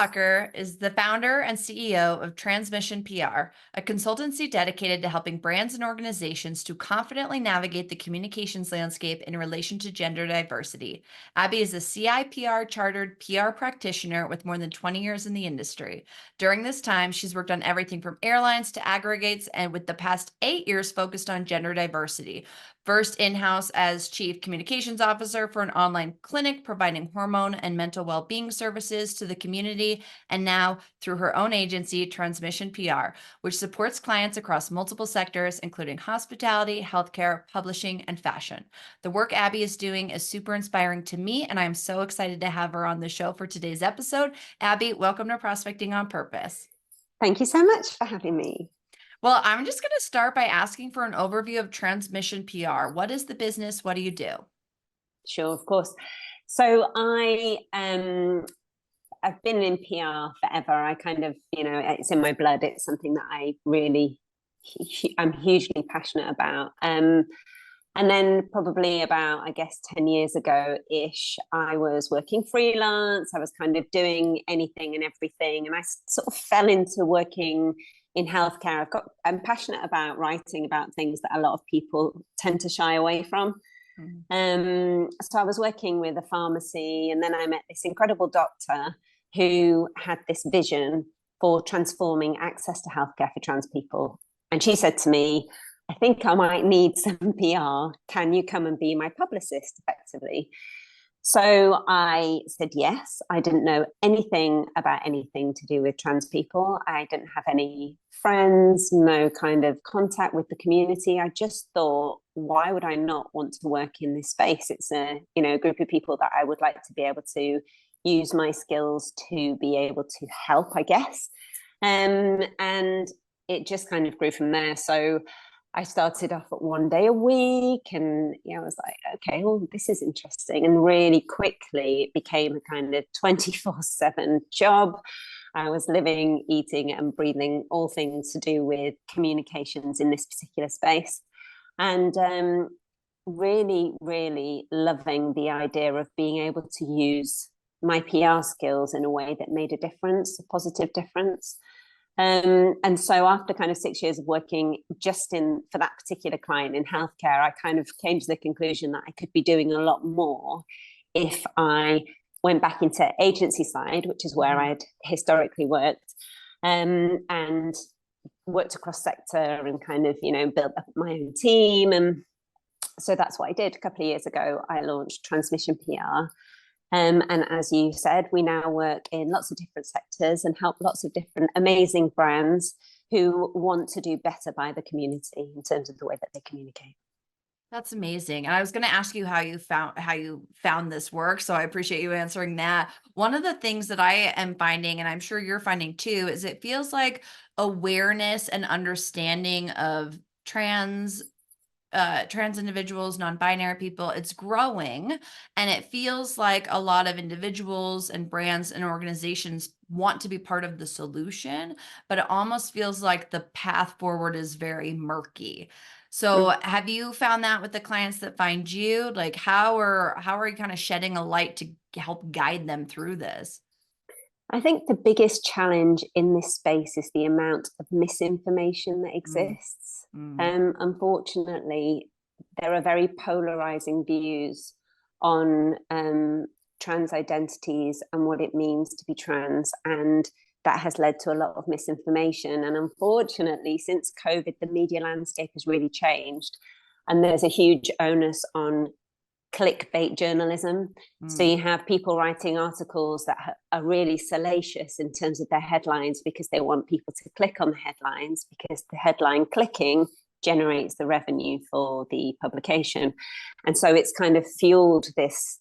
Hawker is the founder and CEO of Transmission PR, a consultancy dedicated to helping brands and organizations to confidently navigate the communications landscape in relation to gender diversity. Aby is a CIPR chartered PR practitioner with more than 20 years in the industry. During this time, she's worked on everything from airlines to aggregates, and with the past 8 years focused on gender diversity. First in-house as Chief Communications Officer for an online clinic providing hormone and mental well-being services to the community, and now through her own agency, Transmission PR, which supports clients across multiple sectors, including hospitality, healthcare, publishing, and fashion. The work Aby is doing is super inspiring to me, and I'm so excited to have her on the show for today's episode. Aby, welcome to Prospecting on Purpose. Thank you so much for having me. Well, I'm just going to start by asking for an overview of Transmission PR. What is the business? What do you do? Sure, of course. So I've been in PR forever. I kind of, it's in my blood. It's something that I'm hugely passionate about. And then probably about, I guess, 10 years ago-ish, I was working freelance. I was kind of doing anything and everything. And I sort of fell into working in healthcare. I'm passionate about writing about things that a lot of people tend to shy away from. So I was working with a pharmacy, and then I met this incredible doctor who had this vision for transforming access to healthcare for trans people. And she said to me, I think I might need some PR. Can you come and be my publicist, effectively? So I said yes. I didn't know anything about anything to do with trans people. I didn't have any friends, no kind of contact with the community. I just thought, why would I not want to work in this space? It's a group of people that I would like to be able to use my skills to be able to help, I guess. And it just kind of grew from there. So I started off at 1 day a week, and I was like, okay, well, this is interesting. And really quickly it became a kind of 24/7 job. I was living, eating, and breathing all things to do with communications in this particular space. And really, really loving the idea of being able to use my PR skills in a way that made a difference, a positive difference. And so after kind of 6 years of working just for that particular client in healthcare, I kind of came to the conclusion that I could be doing a lot more if I went back into agency side, which is where I'd historically worked, and worked across sector and kind of, built up my own team. And so that's what I did. A couple of years ago, I launched Transmission PR. And as you said, we now work in lots of different sectors and help lots of different amazing brands who want to do better by the community in terms of the way that they communicate. That's amazing. And I was going to ask you how you found this work. So I appreciate you answering that. One of the things that I am finding, and I'm sure you're finding too, is it feels like awareness and understanding of trans individuals, non-binary people, it's growing, and it feels like a lot of individuals and brands and organizations want to be part of the solution, but it almost feels like the path forward is very murky. So have you found that with the clients that find you? Like how are you kind of shedding a light to help guide them through this? I think the biggest challenge in this space is the amount of misinformation that exists. Unfortunately, there are very polarizing views on trans identities and what it means to be trans, and that has led to a lot of misinformation. And unfortunately, since COVID, the media landscape has really changed, and there's a huge onus on clickbait journalism. So you have people writing articles that are really salacious in terms of their headlines because they want people to click on the headlines, because the headline clicking generates the revenue for the publication. And so it's kind of fueled this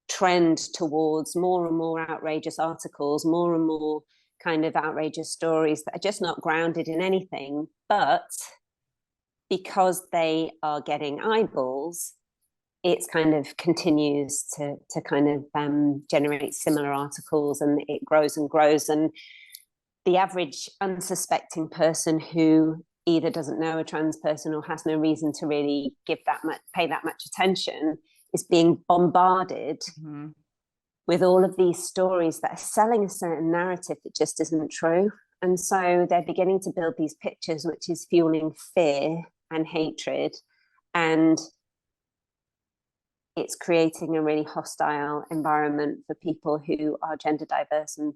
trend towards more and more outrageous articles, more and more kind of outrageous stories that are just not grounded in anything, but because they are getting eyeballs, it's kind of continues to kind of generate similar articles, and it grows and grows. And the average unsuspecting person who either doesn't know a trans person or has no reason to really pay that much attention is being bombarded with all of these stories that are selling a certain narrative that just isn't true. And so they're beginning to build these pictures, which is fueling fear and hatred. And it's creating a really hostile environment for people who are gender diverse. And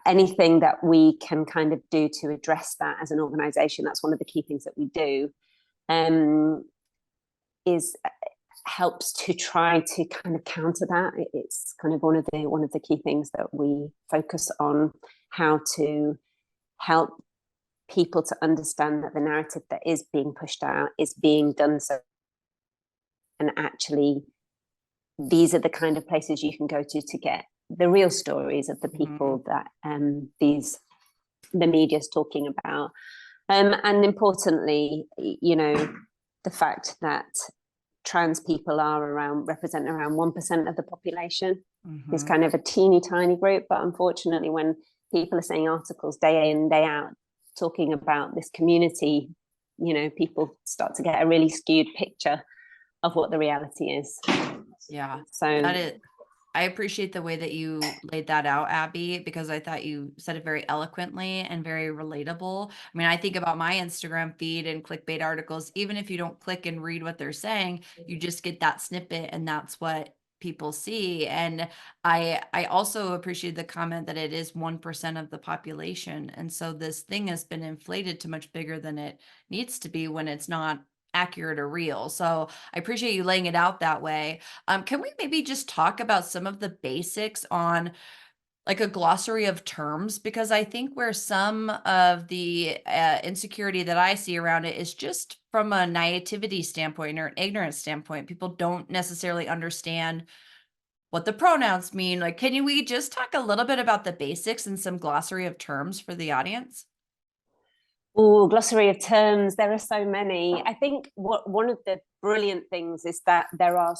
anything that we can kind of do to address that as an organization, that's one of the key things that we do, is helps to try to kind of counter that. It's kind of one of the key things that we focus on, how to help people to understand that the narrative that is being pushed out is being done so, and actually these are the kind of places you can go to get the real stories of the people that the media is talking about, and importantly, you know, the fact that trans people represent around 1% of the population. It's kind of a teeny tiny group, but unfortunately when people are saying articles day in, day out, talking about this community, you know, people start to get a really skewed picture of what the reality is. Yeah. So I appreciate the way that you laid that out, Abby, because I thought you said it very eloquently and very relatable. I mean, I think about my Instagram feed and clickbait articles. Even if you don't click and read what they're saying, you just get that snippet and that's what people see. And I also appreciate the comment that it is 1% of the population. And so this thing has been inflated to much bigger than it needs to be when it's not accurate or real. So I appreciate you laying it out that way. Can we maybe just talk about some of the basics on like a glossary of terms? Because I think where some of the insecurity that I see around it is just from a naivety standpoint or an ignorance standpoint. People don't necessarily understand what the pronouns mean. Like, we just talk a little bit about the basics and some glossary of terms for the audience? Oh, glossary of terms. There are so many. I think one of the brilliant things is that there are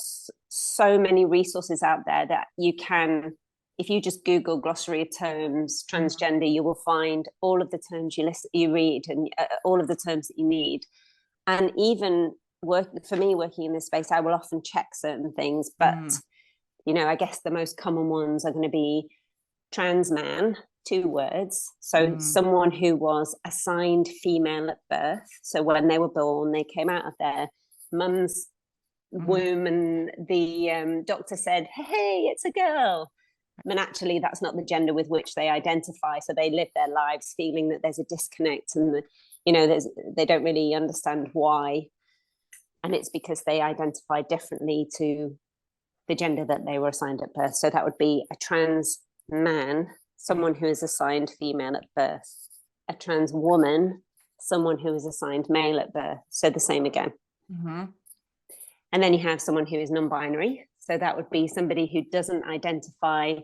so many resources out there that you can, if you just Google glossary of terms, transgender, you will find all of the terms you read and all of the terms that you need. And even for me, working in this space, I will often check certain things, but you know, I guess the most common ones are going to be trans man, 2 words. So someone who was assigned female at birth. So when they were born, they came out of their mum's womb and the doctor said, hey, it's a girl. And actually that's not the gender with which they identify. So they live their lives feeling that there's a disconnect and, you know, they don't really understand why. And it's because they identify differently to the gender that they were assigned at birth. So that would be a trans man, someone who is assigned female at birth. A trans woman, someone who is assigned male at birth. So the same again. And then you have someone who is non-binary. So that would be somebody who doesn't identify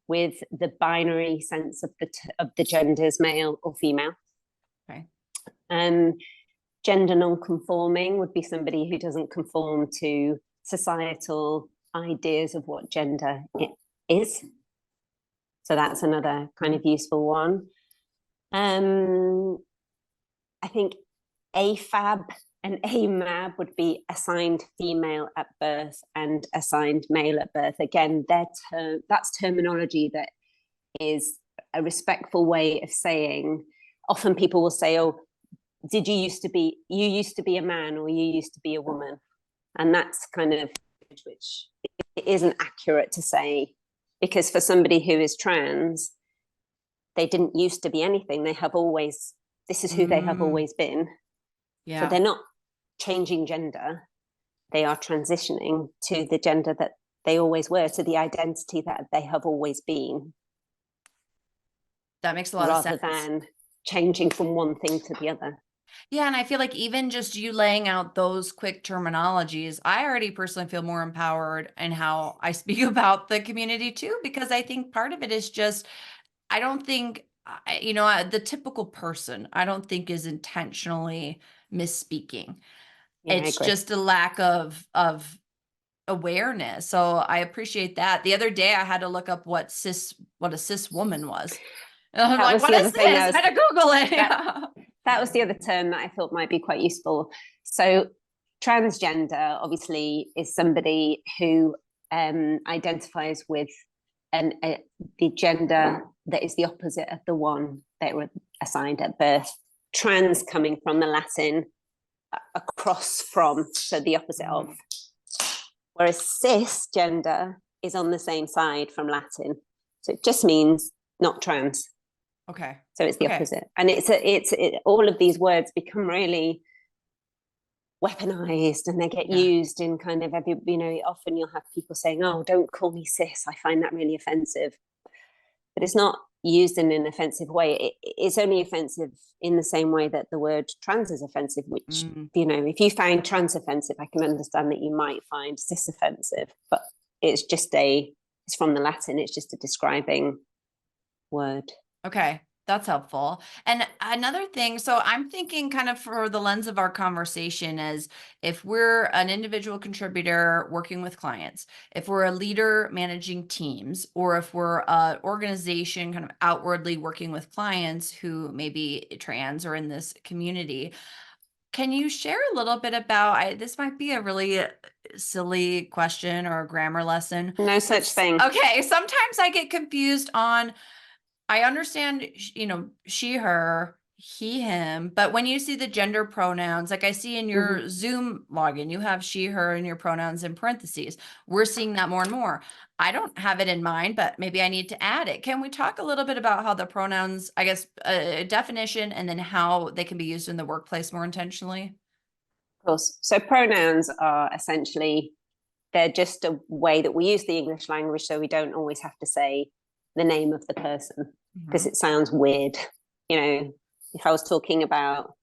with the binary sense of the genders, male or female. Okay. Gender non-conforming would be somebody who doesn't conform to societal ideas of what gender is. So that's another kind of useful one. I think AFAB and AMAB would be assigned female at birth and assigned male at birth. Again, that's terminology that is a respectful way of saying, often people will say, oh, you used to be a man or you used to be a woman. And that's kind of, which it isn't accurate to say, because for somebody who is trans, they didn't used to be anything. This is who they have always been. Yeah. So they're not changing gender. They are transitioning to the gender that they always were, to the identity that they have always been. That makes a lot of sense. Rather than changing from one thing to the other. Yeah, and I feel like even just you laying out those quick terminologies, I already personally feel more empowered in how I speak about the community too, because I think part of it is just, I don't think, the typical person, I don't think is intentionally misspeaking. Yeah, It's just a lack of awareness. So I appreciate that. The other day I had to look up what a cis woman was. And I'm like, what is this? I had to Google it. That was the other term that I thought might be quite useful. So transgender obviously is somebody who identifies with the gender that is the opposite of the one they were assigned at birth. Trans coming from the Latin across from, so the opposite of. Whereas cisgender is on the same side from Latin. So it just means not trans. Okay. So it's the opposite. And all of these words become really weaponized, and they get used in kind of every, often you'll have people saying, oh, don't call me cis. I find that really offensive. But it's not used in an offensive way. It's only offensive in the same way that the word trans is offensive, which, if you find trans offensive, I can understand that you might find cis offensive, but it's from the Latin, it's just a describing word. Okay. That's helpful. And another thing, so I'm thinking kind of for the lens of our conversation is if we're an individual contributor working with clients, if we're a leader managing teams, or if we're an organization kind of outwardly working with clients who may be trans or in this community, can you share a little bit about, this might be a really silly question or a grammar lesson. No such thing. Okay. Sometimes I get confused on, I understand, she, her, he, him, but when you see the gender pronouns, like I see in your Zoom login, you have she, her, and your pronouns in parentheses. We're seeing that more and more. I don't have it in mind, but maybe I need to add it. Can we talk a little bit about how the pronouns, I guess, a definition, and then how they can be used in the workplace more intentionally? Of course. So pronouns are essentially, they're just a way that we use the English language, so we don't always have to say the name of the person, because it sounds weird. If I was talking about,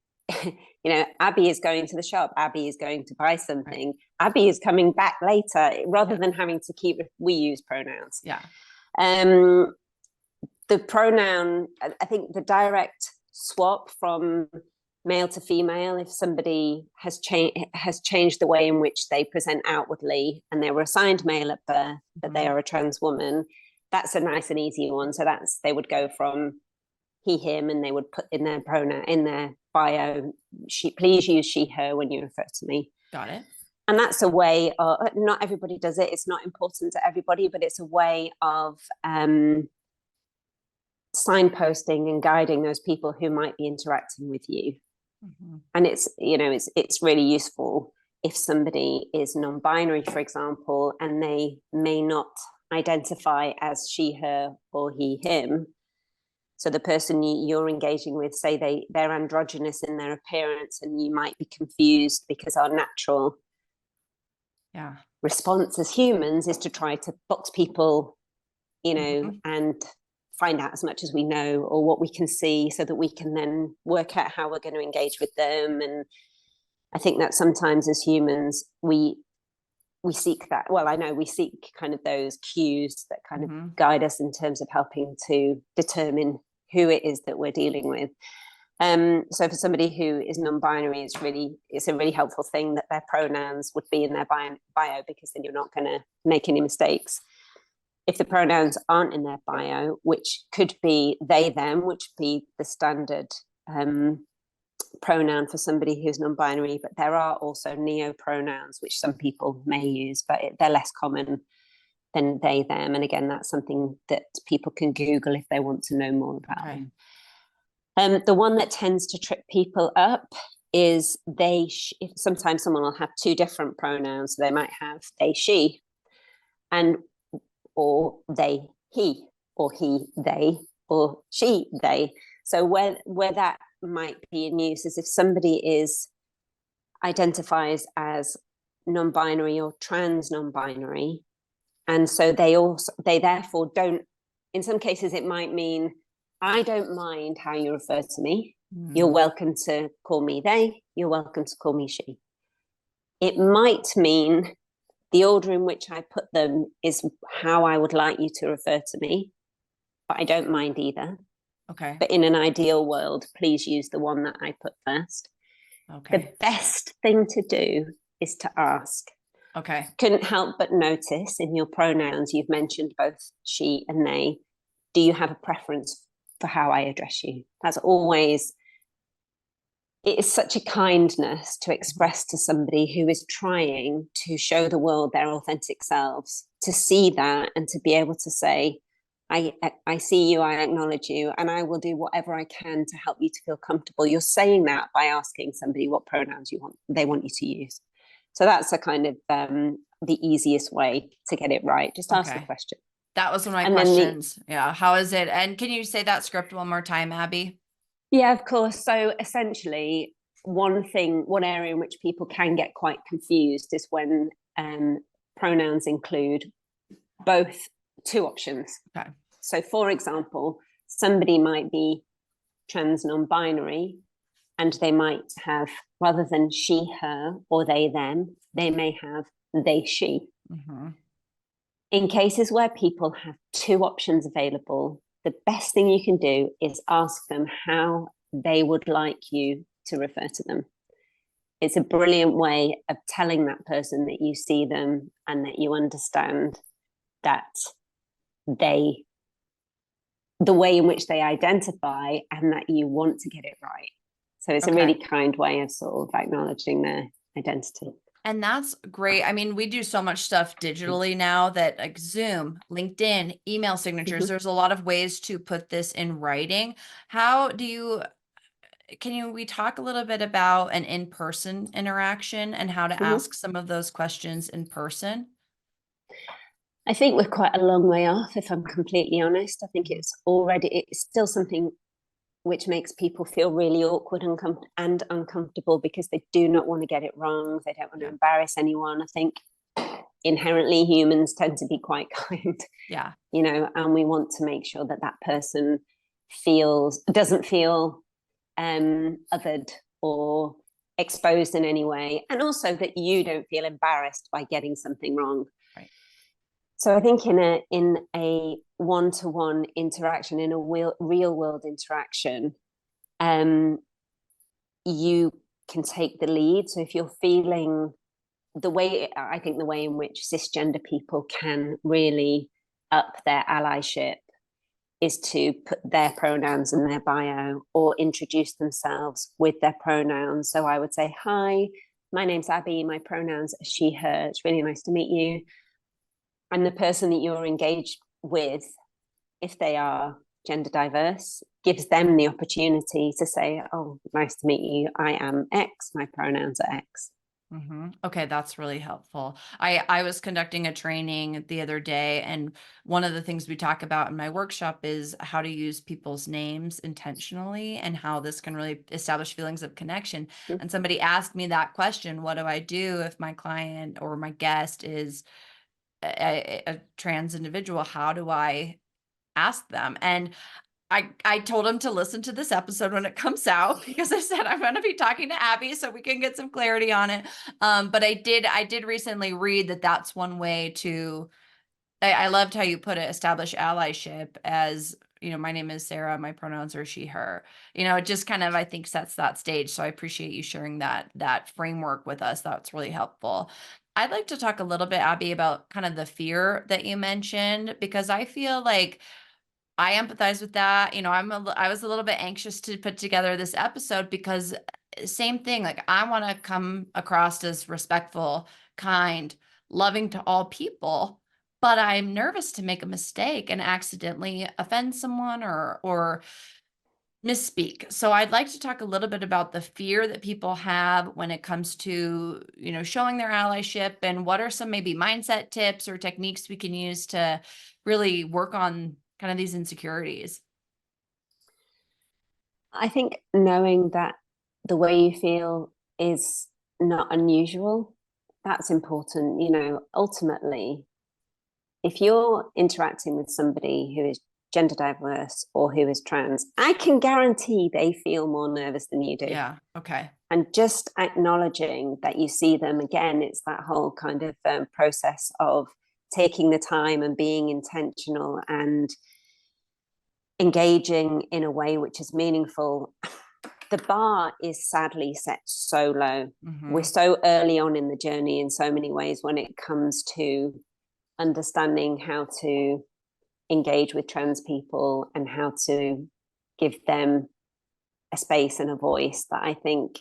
Abby is going to the shop, Abby is going to buy something, Abby is coming back later, rather than having to we use pronouns. Yeah. The pronoun, I think the direct swap from male to female, if somebody has changed the way in which they present outwardly, and they were assigned male at birth, but they are a trans woman, that's a nice and easy one. So they would go from he, him, and they would put in their pronoun in their bio, please use she, her when you refer to me. Got it. And that's a way of, not everybody does it, it's not important to everybody, but it's a way of signposting and guiding those people who might be interacting with you. And it's really useful if somebody is non-binary, for example, and they may not identify as she, her, or he, him. So the person you're engaging with, say they're androgynous in their appearance, and you might be confused, because our natural response as humans is to try to box people, and find out as much as we know or what we can see, so that we can then work out how we're going to engage with them. And I think that sometimes as humans, we seek that. Well, I know we seek kind of those cues that kind of guide us in terms of helping to determine who it is that we're dealing with. So for somebody who is non-binary, it's a really helpful thing that their pronouns would be in their bio, because then you're not going to make any mistakes. If the pronouns aren't in their bio, which could be they, them, which would be the standard pronoun for somebody who's non-binary, but there are also neo-pronouns, which some people may use, but they're less common than they, them. And again, that's something that people can Google if they want to know more about them. The one that tends to trip people up is sometimes someone will have two different pronouns. So they might have they, she, or they, he, or he, they, or she, they. So where that might be in use is if somebody identifies as non-binary or trans non-binary, and so they therefore don't, in some cases it might mean, I don't mind how you refer to me. You're welcome to call me they, you're welcome to call me she. It might mean the order in which I put them is how I would like you to refer to me, but I don't mind either. Okay. But in an ideal world, please use the one that I put first. Okay. The best thing to do is to ask. Okay. Couldn't help but notice in your pronouns, you've mentioned both she and they. Do you have a preference for how I address you? That's always, it is such a kindness to express to somebody who is trying to show the world their authentic selves, to see that and to be able to say, I see you, I acknowledge you, and I will do whatever I can to help you to feel comfortable. You're saying that by asking somebody what pronouns they want you to use. So that's a kind of the easiest way to get it right. Just ask the question. That was one of my And questions. Yeah. How is it? And can you say that script one more time, Aby? Yeah, of course. So essentially, one area in which people can get quite confused is when pronouns include both two options. Okay. So, for example, somebody might be trans non-binary, and they might have, rather than she, her, or they, them, they may have they, she. Mm-hmm. In cases where people have two options available, the best thing you can do is ask them how they would like you to refer to them. It's a brilliant way of telling that person that you see them and that you understand that the way in which they identify and that you want to get it right. So it's a really kind way of sort of acknowledging their identity. And that's great. I mean, we do so much stuff digitally now that like Zoom, LinkedIn, email signatures, Mm-hmm. there's a lot of ways to put this in writing. How do you, we talk a little bit about an in-person interaction and how to ask some of those questions in person? I think we're quite a long way off, if I'm completely honest. I think it's still something which makes people feel really awkward and uncomfortable because they do not want to get it wrong. They don't want to embarrass anyone. I think inherently humans tend to be quite kind. Yeah. And we want to make sure that that person doesn't feel othered or exposed in any way. And also that you don't feel embarrassed by getting something wrong. Right. So I think in a one-to-one interaction, in a real world interaction, you can take the lead. So if you're feeling the way in which cisgender people can really up their allyship is to put their pronouns in their bio or introduce themselves with their pronouns. So I would say, hi, my name's Aby, my pronouns are she, her. It's really nice to meet you. And the person that you're engaged with, if they are gender diverse, gives them the opportunity to say, oh, nice to meet you. I am X, my pronouns are X. Mm-hmm. Okay, that's really helpful. I was conducting a training the other day, and one of the things we talk about in my workshop is how to use people's names intentionally and how this can really establish feelings of connection. Mm-hmm. And somebody asked me that question, what do I do if my client or my guest is a trans individual? How do I ask them? And I told him to listen to this episode when it comes out because I said I'm going to be talking to Aby so we can get some clarity on it. But I did recently read that that's one way to. I loved how you put it. Establish allyship as my name is Sara. My pronouns are she, her. It just kind of I think sets that stage. So I appreciate you sharing that framework with us. That's really helpful. I'd like to talk a little bit, Aby, about kind of the fear that you mentioned because I feel like I empathize with that. I was a little bit anxious to put together this episode because same thing, like I want to come across as respectful, kind, loving to all people, but I'm nervous to make a mistake and accidentally offend someone or misspeak. So I'd like to talk a little bit about the fear that people have when it comes to, showing their allyship and what are some maybe mindset tips or techniques we can use to really work on kind of these insecurities. I think knowing that the way you feel is not unusual, that's important. Ultimately, if you're interacting with somebody who is gender diverse or who is trans, I can guarantee they feel more nervous than you do. Yeah. Okay. And just acknowledging that you see them again, it's that whole kind of process of taking the time and being intentional and engaging in a way which is meaningful. The bar is sadly set so low. Mm-hmm. We're so early on in the journey in so many ways when it comes to understanding how to engage with trans people and how to give them a space and a voice that I think,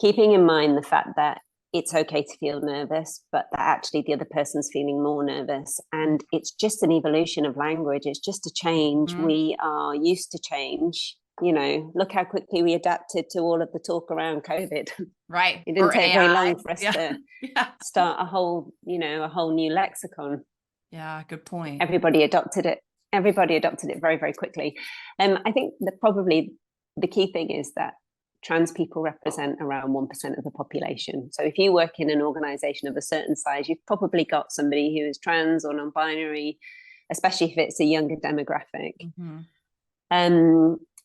keeping in mind the fact that it's okay to feel nervous, but that actually the other person's feeling more nervous. And it's just an evolution of language. It's just a change. Mm-hmm. We are used to change. You know, look how quickly we adapted to all of the talk around COVID. Right. It didn't Or take AI. very long for us Yeah. to Yeah. start a whole new lexicon. Yeah, good point. Everybody adopted it very, very quickly. I think that probably the key thing is that trans people represent around 1% of the population. So if you work in an organization of a certain size, you've probably got somebody who is trans or non-binary, especially if it's a younger demographic. Mm-hmm.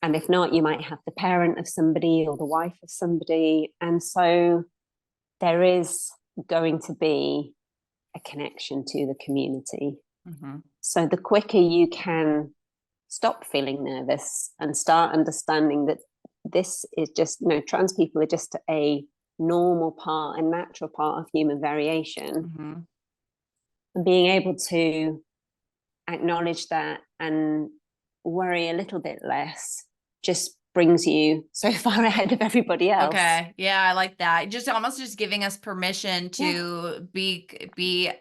And if not, you might have the parent of somebody or the wife of somebody. And so there is going to be a connection to the community. Mm-hmm. So the quicker you can stop feeling nervous and start understanding that this is just, trans people are just a normal part, a natural part of human variation. Mm-hmm. And being able to acknowledge that and worry a little bit less just brings you so far ahead of everybody else. Okay. Yeah, I like that. Just almost just giving us permission to be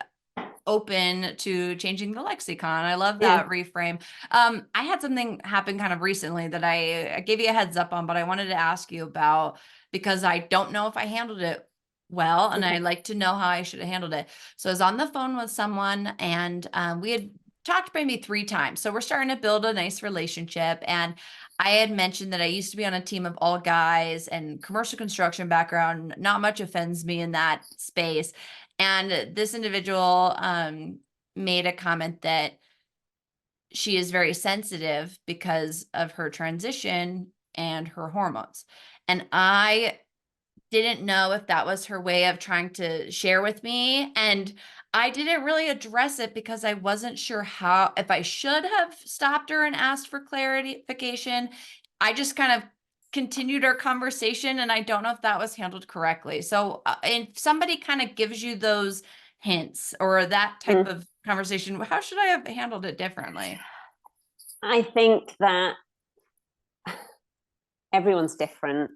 open to changing the lexicon. I love that reframe. I had something happen kind of recently that I gave you a heads up on, but I wanted to ask you about because I don't know if I handled it well, and I'd like to know how I should have handled it. So I was on the phone with someone, and we had talked maybe 3 times. So we're starting to build a nice relationship. And I had mentioned that I used to be on a team of all guys and commercial construction background. Not much offends me in that space. And this individual made a comment that she is very sensitive because of her transition and her hormones. And I didn't know if that was her way of trying to share with me. And I didn't really address it because I wasn't sure if I should have stopped her and asked for clarification. I just kind of continued our conversation, and I don't know if that was handled correctly. So if somebody kind of gives you those hints or that type of conversation, how should I have handled it differently? I think that everyone's different.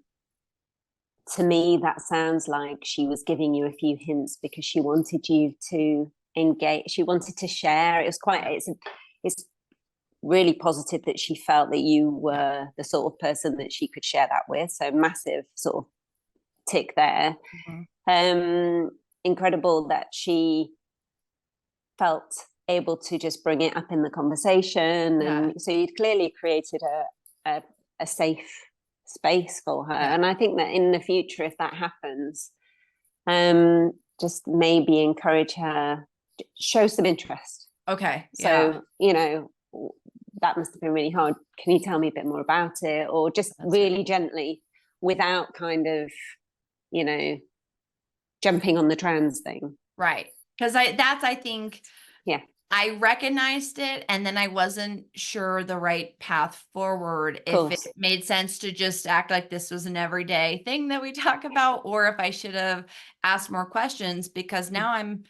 To me, that sounds like she was giving you a few hints because she wanted you to engage. She wanted to share. It's really positive that she felt that you were the sort of person that she could share that with. So massive sort of tick there. Incredible that she felt able to just bring it up in the conversation. And so you'd clearly created a safe space for her. And I think that in the future, if that happens, just maybe encourage her, show some interest. Okay. So, that must have been really hard. Can you tell me a bit more about it? Or just really gently, without kind of, jumping on the trans thing. Right. Because I think, I recognized it, and then I wasn't sure the right path forward, if it made sense to just act like this was an everyday thing that we talk about, or if I should have asked more questions, because now I'm,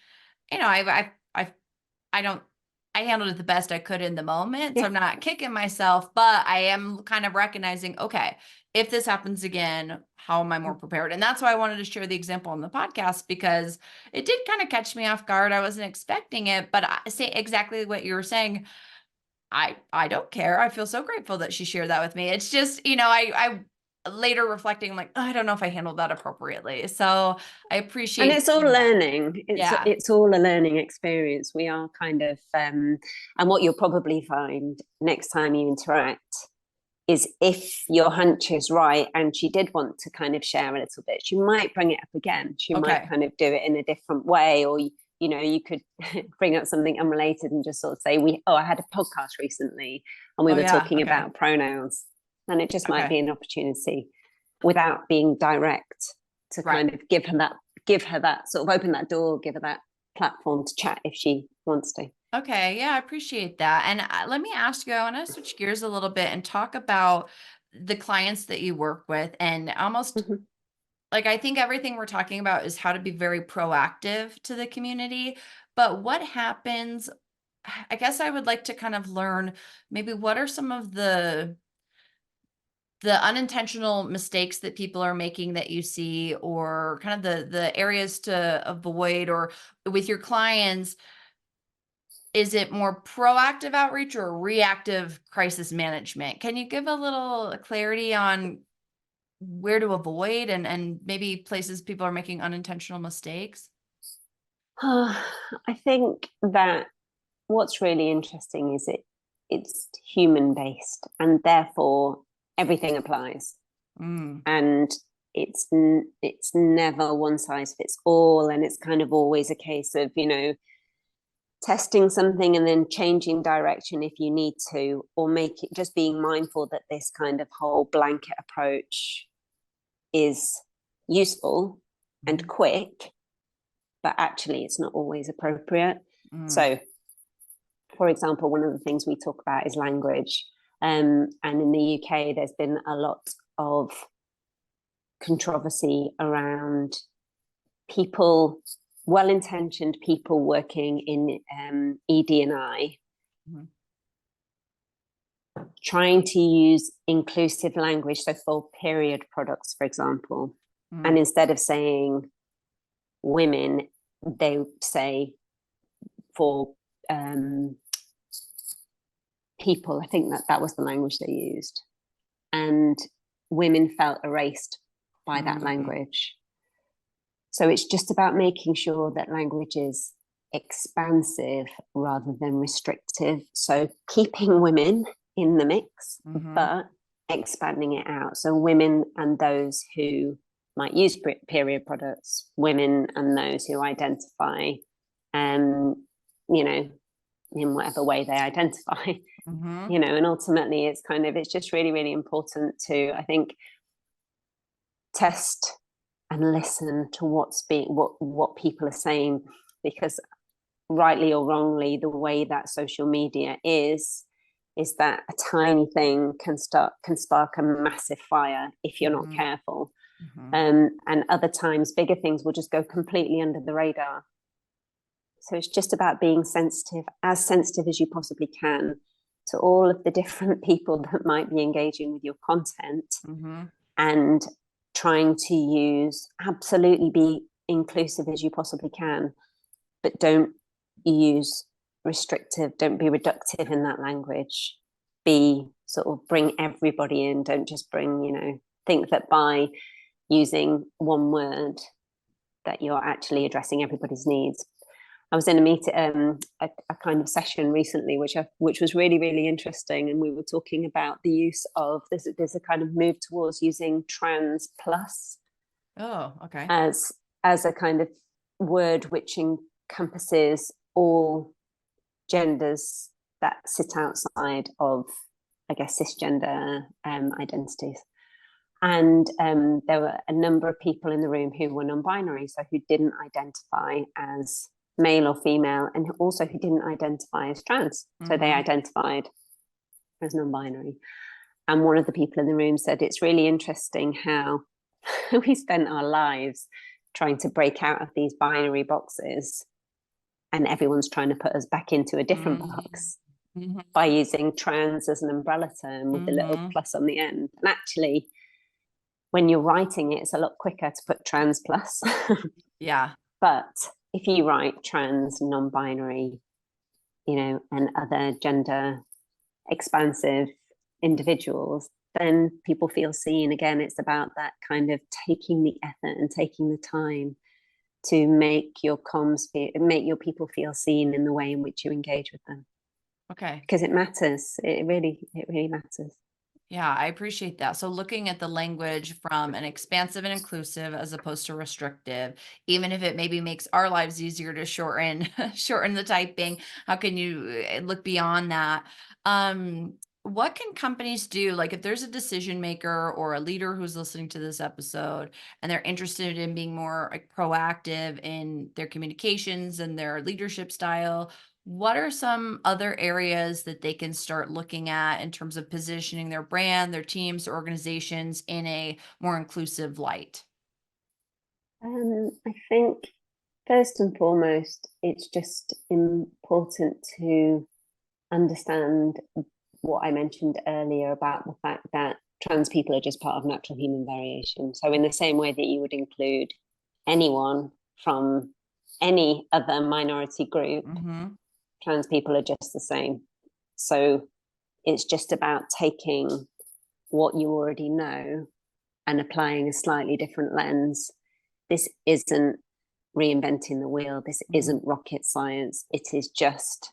I handled it the best I could in the moment. So I'm not kicking myself, but I am kind of recognizing, okay, if this happens again, how am I more prepared? And that's why I wanted to share the example on the podcast, because it did kind of catch me off guard. I wasn't expecting it, but I say exactly what you were saying. I don't care. I feel so grateful that she shared that with me. It's just, I later reflecting, I'm like, oh, I don't know if I handled that appropriately. So I appreciate. And it's all learning. It's all a learning experience. We are kind of, and what you'll probably find next time you interact is, if your hunch is right and she did want to kind of share a little bit, she might bring it up again. She might kind of do it in a different way, or you could bring up something unrelated and just sort of say, I had a podcast recently and we were talking about pronouns. And it just might be an opportunity, without being direct, to kind of give her that sort of, open that door, give her that platform to chat if she wants to. Okay. Yeah, I appreciate that. And let me ask you, I want to switch gears a little bit and talk about the clients that you work with, and almost like, I think everything we're talking about is how to be very proactive to the community. But what happens, I guess I would like to kind of learn, maybe what are some of the the unintentional mistakes that people are making that you see, or kind of the areas to avoid, or with your clients, is it more proactive outreach or reactive crisis management? Can you give a little clarity on where to avoid, and maybe places people are making unintentional mistakes? I think that what's really interesting is it's human based, and therefore everything applies. Mm, And it's never one size fits all, and it's kind of always a case of, you know, testing something and then changing direction if you need to, or make it, just being mindful that this kind of whole blanket approach is useful and mhm, quick, but actually it's not always appropriate. mm, So, for example, one of the things we talk about is language. And in the UK, there's been a lot of controversy around people, well-intentioned people working in ED&I, mhm, trying to use inclusive language, so for period products, for example. And mm, instead of saying women, they say for people. I think that was the language they used. And women felt erased by that mm, language. So it's just about making sure that language is expansive rather than restrictive. So keeping women in the mix, mhm, but expanding it out. So women and those who might use period products, women and those who identify, you know, in whatever way they identify, mhm, you know, and ultimately it's just really, really important to, I think, test and listen to what people are saying, because rightly or wrongly, the way that social media is that a tiny thing can spark a massive fire if you're not mhm, careful. mhm. And other times bigger things will just go completely under the radar. So it's just about being sensitive as you possibly can, to all of the different people that might be engaging with your content, Mhm. and trying to absolutely be inclusive as you possibly can, but don't don't be reductive in that language. Be sort of bring everybody in. Don't just bring, think that by using one word that you're actually addressing everybody's needs. I was in a meeting, a kind of session recently, which was really, really interesting, and we were talking about the use of this. There's a kind of move towards using trans plus Oh, okay. as a kind of word which encompasses all genders that sit outside of, I guess, cisgender identities. And there were a number of people in the room who were non-binary, so who didn't identify as male or female, and also who didn't identify as trans. So they Mhm. identified as non-binary. And one of the people in the room said, it's really interesting how we spent our lives trying to break out of these binary boxes, and everyone's trying to put us back into a different Mhm. box Mhm. by using trans as an umbrella term with the little Mhm. plus on the end. And actually, when you're writing it, it's a lot quicker to put trans plus. Yeah. But if you write trans, non-binary, and other gender expansive individuals, then people feel seen. Again, it's about that kind of taking the effort and taking the time to make your make your people feel seen in the way in which you engage with them, Okay. because it matters. It really matters. Yeah, I appreciate that. So looking at the language from an expansive and inclusive as opposed to restrictive, even if it maybe makes our lives easier to shorten shorten the typing, how can you look beyond that? What can companies do? Like if there's a decision maker or a leader who's listening to this episode and they're interested in being more like proactive in their communications and their leadership style, what are some other areas that they can start looking at in terms of positioning their brand, their teams, their organizations in a more inclusive light? I think first and foremost, it's just important to understand what I mentioned earlier about the fact that trans people are just part of natural human variation. So in the same way that you would include anyone from any other minority group, trans people are just the same. So it's just about taking what you already know and applying a slightly different lens. This isn't reinventing the wheel. This isn't rocket science. It is just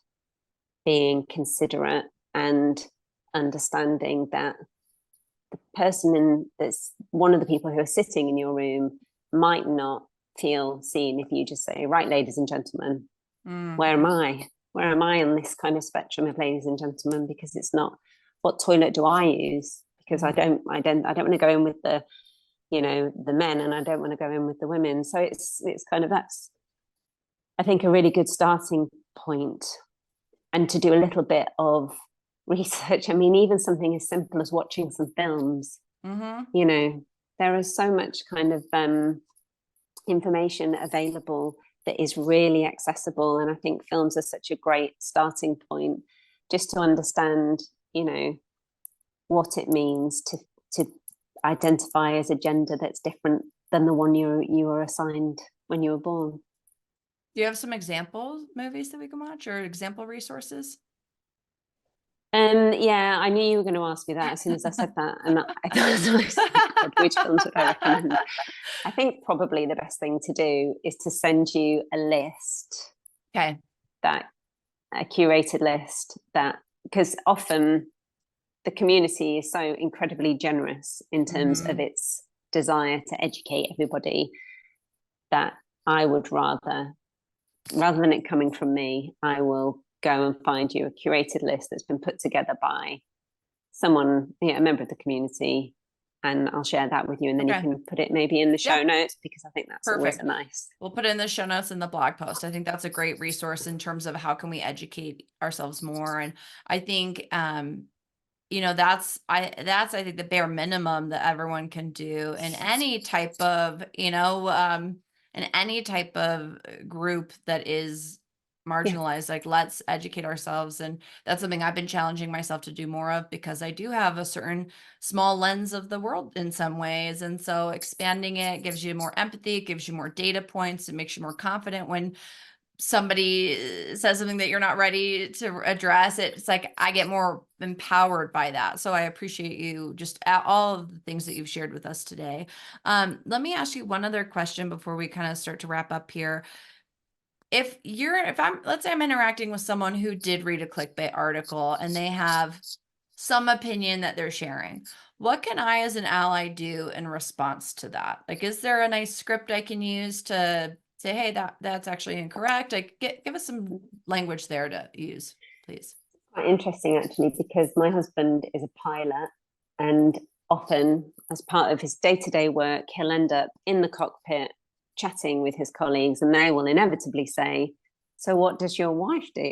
being considerate and understanding that the person that's one of the people who are sitting in your room might not feel seen if you just say, right, ladies and gentlemen, where am I? Where am I on this kind of spectrum of ladies and gentlemen? Because it's not, what toilet do I use? Because I don't want to go in with the, the men, and I don't want to go in with the women. So it's kind of, that's, I think, a really good starting point. And to do a little bit of research. I mean, even something as simple as watching some films, there is so much kind of information available that is really accessible. And I think films are such a great starting point just to understand, what it means to identify as a gender that's different than the one you were assigned when you were born. Do you have some example movies that we can watch or example resources? Yeah, I knew you were going to ask me that as soon as I said that, and I thought, which films would I recommend? I think probably the best thing to do is to send you a list, a curated list, because often the community is so incredibly generous in terms of its desire to educate everybody that I would rather than it coming from me, I will go and find you a curated list that's been put together by someone, a member of the community, and I'll share that with you, and then you can put it maybe in the show notes, because I think that's always a nice. We'll put it in the show notes in the blog post. I think that's a great resource in terms of how can we educate ourselves more. And I think that's I think the bare minimum that everyone can do in any type of in any type of group that is marginalized. Like, let's educate ourselves. And that's something I've been challenging myself to do more of, because I do have a certain small lens of the world in some ways. And so expanding it gives you more empathy, it gives you more data points, it makes you more confident when somebody says something that you're not ready to address. It's like I get more empowered by that. So I appreciate you just all of the things that you've shared with us today. Let me ask you one other question before we kind of start to wrap up here. Let's say I'm interacting with someone who did read a clickbait article and they have some opinion that they're sharing, what can I as an ally do in response to that? Like, is there a nice script I can use to say, hey, that's actually incorrect? Like, give us some language there to use, please. Quite interesting, actually, because my husband is a pilot, and often as part of his day-to-day work, he'll end up in the cockpit chatting with his colleagues, and they will inevitably say, so what does your wife do?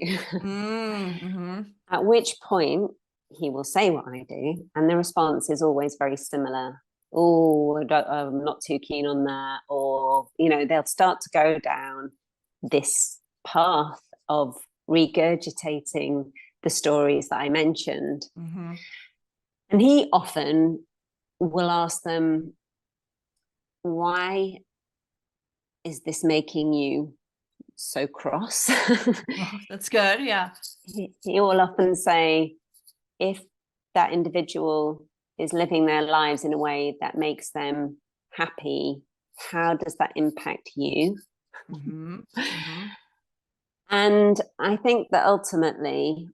At which point he will say what I do, and the response is always very similar. Oh, I'm not too keen on that. Or, they'll start to go down this path of regurgitating the stories that I mentioned. And he often will ask them, why is this making you so cross? Oh, that's good. Yeah. He will often say, if that individual is living their lives in a way that makes them happy, how does that impact you? And I think that ultimately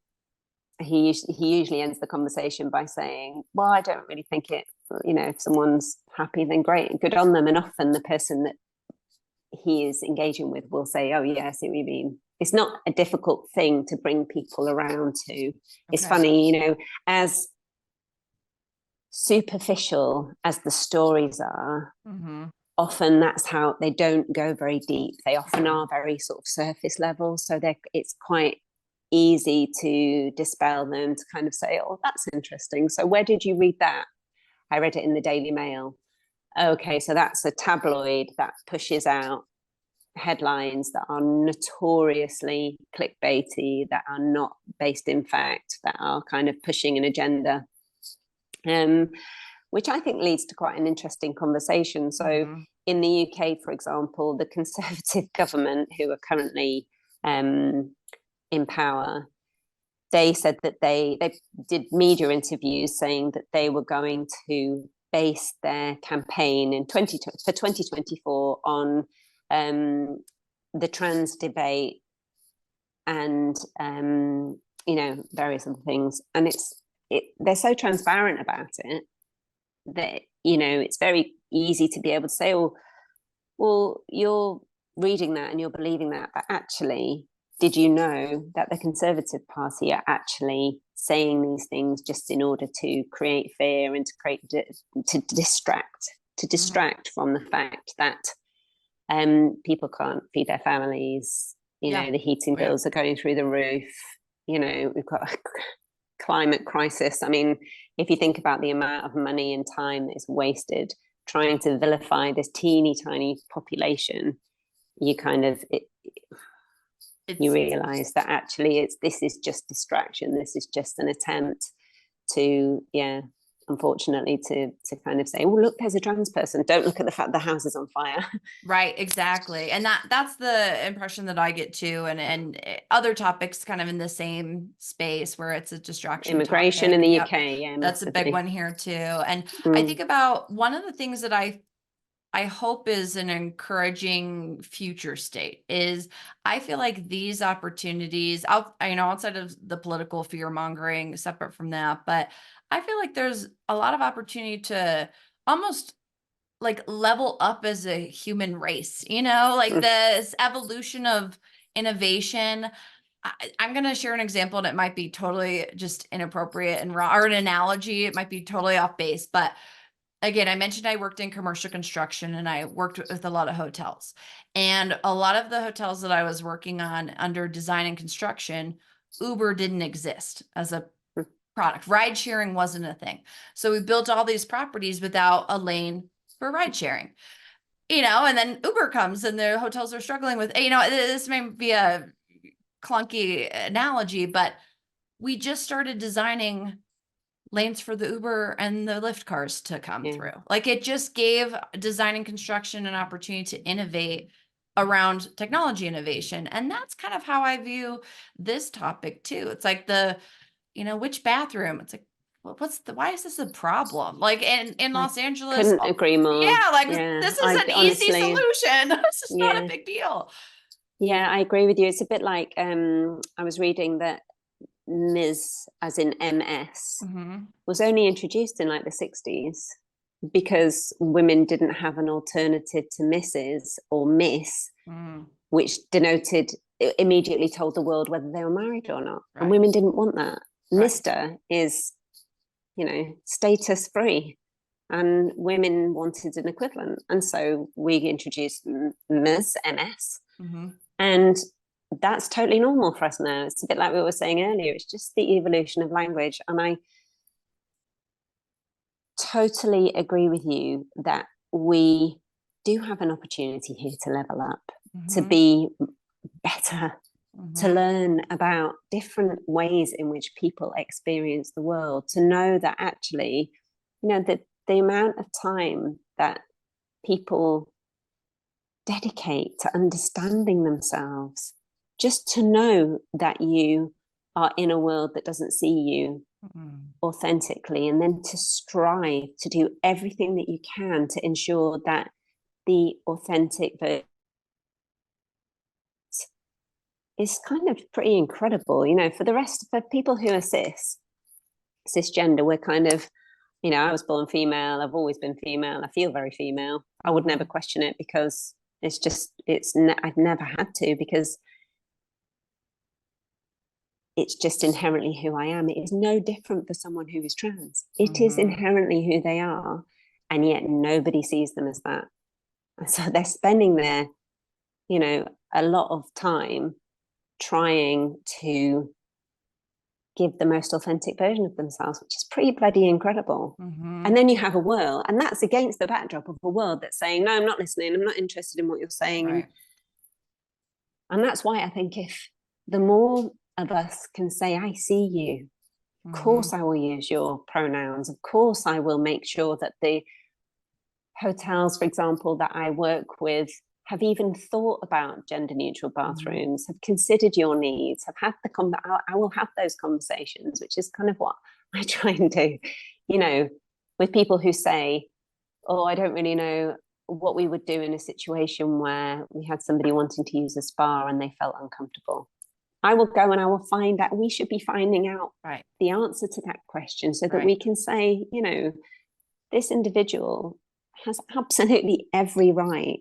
he usually ends the conversation by saying, well, I don't really think it, if someone's happy, then great, good on them. And often the person that he is engaging with will say, oh yeah, I see what you mean. It's not a difficult thing to bring people around to. It's funny, as superficial as the stories are, often that's how they don't go very deep. They often are very sort of surface level. So it's quite easy to dispel them, to kind of say, oh, that's interesting. So where did you read that? I read it in the Daily Mail. Okay, so that's a tabloid that pushes out headlines that are notoriously clickbaity, that are not based in fact, that are kind of pushing an agenda. which I think leads to quite an interesting conversation. So in the UK, for example, the Conservative government, who are currently in power, they said that they did media interviews saying that they were going to base their campaign for 2024 on the trans debate and various other things. And they're so transparent about it that it's very easy to be able to say, well, you're reading that and you're believing that, but actually, did you know that the Conservative Party are actually saying these things just in order to create fear and to distract from the fact that people can't feed their families, the heating bills are going through the roof, we've got a climate crisis. I mean, if you think about the amount of money and time that is wasted trying to vilify this teeny tiny population, you kind of you realize that actually this is just distraction. This is just an attempt to, unfortunately, to kind of say, oh, look, there's a trans person. Don't look at the fact the house is on fire. Right, exactly. And that's the impression that I get too. And other topics kind of in the same space where it's a distraction. Immigration topic. in the UK. That's a big one here too. And I think about one of the things that I hope is an encouraging future state is I feel like these opportunities outside of the political fear mongering, separate from that, but I feel like there's a lot of opportunity to almost like level up as a human race, like this evolution of innovation. I'm going to share an example and it might be totally just inappropriate and wrong, or an analogy. It might be totally off base, but again, I mentioned I worked in commercial construction and I worked with a lot of hotels. And a lot of the hotels that I was working on under design and construction, Uber didn't exist as a product. Ride sharing wasn't a thing. So we built all these properties without a lane for ride sharing. And then Uber comes and the hotels are struggling with, this may be a clunky analogy, but we just started designing lanes for the Uber and the Lyft cars to come through. Like it just gave design and construction an opportunity to innovate around technology innovation. And that's kind of how I view this topic too. It's like which bathroom? It's like, why is this a problem? Like in Los Angeles. Couldn't agree more. Yeah. Like this is an easy solution. This is not a big deal. Yeah, I agree with you. It's a bit like, I was reading that Ms, as in MS, was only introduced in like the 60s because women didn't have an alternative to Mrs. or Miss, which immediately told the world whether they were married or not. Right. And women didn't want that. Right. Mr. is, status free, and women wanted an equivalent. And so we introduced Ms, MS, and that's totally normal for us now. It's a bit like we were saying earlier. It's just the evolution of language. And I totally agree with you that we do have an opportunity here to level up, to be better, to learn about different ways in which people experience the world, to know that actually, that the amount of time that people dedicate to understanding themselves, just to know that you are in a world that doesn't see you authentically, and then to strive to do everything that you can to ensure that the authentic version is kind of pretty incredible. For people who are cisgender, we're kind of, I was born female, I've always been female, I feel very female. I would never question it because I've never had to, because it's just inherently who I am. It is no different for someone who is trans. It is inherently who they are, and yet nobody sees them as that. And so they're spending their, a lot of time trying to give the most authentic version of themselves, which is pretty bloody incredible. And then you have a world, and that's against the backdrop of a world that's saying, no, I'm not listening, I'm not interested in what you're saying. Right. And that's why I think if the more of us can say, I see you, Of course I will use your pronouns. Of course I will make sure that the hotels, for example, that I work with have even thought about gender neutral bathrooms, have considered your needs, have had I will have those conversations, which is kind of what I try and do, you know, with people who say, oh, I don't really know what we would do in a situation where we had somebody wanting to use a spa and they felt uncomfortable. I will go and I will find out, we should be finding out the answer to that question so that we can say, you know, this individual has absolutely every right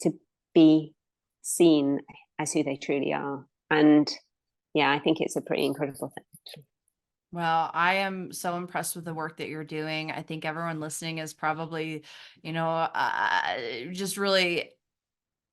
to be seen as who they truly are. And yeah, I think it's a pretty incredible thing. Well, I am so impressed with the work that you're doing. I think everyone listening is probably, just really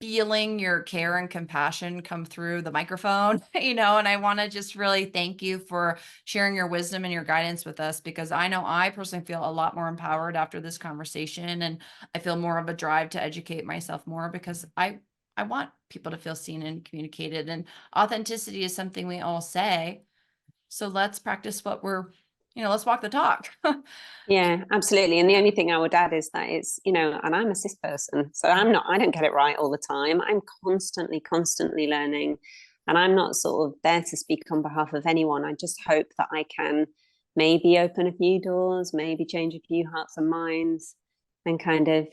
feeling your care and compassion come through the microphone, and I want to just really thank you for sharing your wisdom and your guidance with us, because I know I personally feel a lot more empowered after this conversation, and I feel more of a drive to educate myself more, because I want people to feel seen and communicated, and authenticity is something we all say. So let's practice what let's walk the talk. Yeah, absolutely. And the only thing I would add is that it's, and I'm a cis person, so I don't get it right all the time. I'm constantly learning, and I'm not sort of there to speak on behalf of anyone. I just hope that I can maybe open a few doors, maybe change a few hearts and minds, and kind of,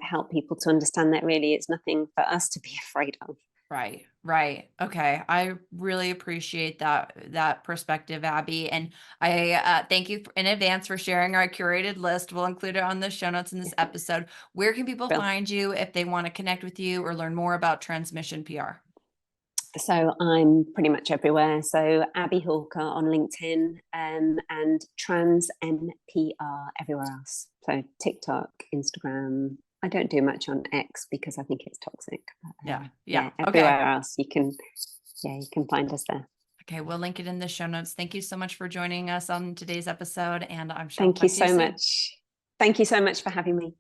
help people to understand that really it's nothing for us to be afraid of. Right. Okay. I really appreciate that perspective, Abby. And I thank you in advance for sharing our curated list. We'll include it on the show notes in this episode. Where can people find you if they want to connect with you or learn more about Transmission PR? So I'm pretty much everywhere. So Aby Hawker on LinkedIn, and Trans NPR everywhere else. So TikTok, Instagram. I don't do much on X because I think it's toxic. But, yeah. Everywhere else you can find us there. Okay, we'll link it in the show notes. Thank you so much for joining us on today's episode, and I'm sure. Thank you so much. Thank you so much for having me.